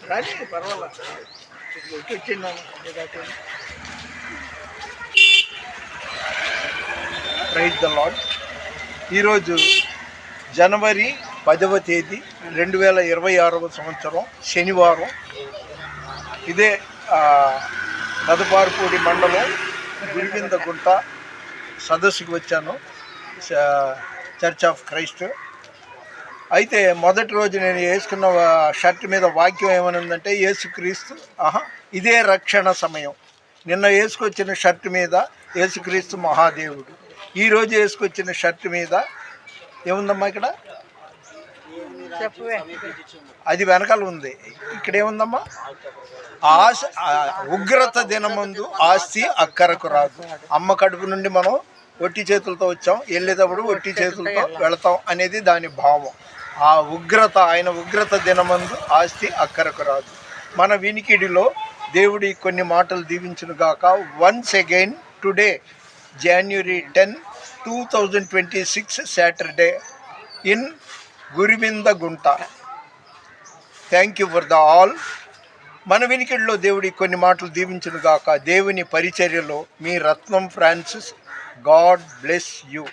కానీ పర్వాలేదు వచ్చిందాము. Praise the lord. ఈరోజు జనవరి 10వ తేదీ 2026వ సంవత్సరం శనివారం. ఇదే పెదపారుపూడి మండలం గురివిందగుంట సదస్సుకి వచ్చాను, చర్చ్ ఆఫ్ క్రైస్ట్. అయితే మొదటి రోజు నేను వేసుకున్న షర్ట్ మీద వాక్యం ఏమనుందంటే, యేసుక్రీస్తు ఇదే రక్షణ సమయం. నిన్న వేసుకొచ్చిన షర్ట్ మీద యేసుక్రీస్తు మహాదేవుడు. ఈరోజు వేసుకొచ్చిన షర్ట్ మీద ఏముందమ్మా? ఇక్కడ అది వెనకాల ఉంది. ఇక్కడ ఏముందమ్మా? ఉగ్రత దినమందు ఆస్తి అక్కరకు రాదు. అమ్మ కడుపు నుండి మనం ఒట్టి చేతులతో వచ్చాం, వెళ్ళేటప్పుడు ఒట్టి చేతులతో వెళతాం అనేది దాని భావం. ఆ ఉగ్రత, ఆయన ఉగ్రత దినమందు ఆస్తి అక్కరకు రాదు. మన వినికిడిలో దేవుడి కొన్ని మాటలు దీవించును గాక. Once again today January 10, 2026 Saturday in Gurivindagunta. Thank you for the all. మన వినికిడిలో దేవుడి కొన్ని మాటలు దీవించును గాక. దేవుని పరిచర్యలో మీ రత్నం ఫ్రాన్సిస్. God bless you.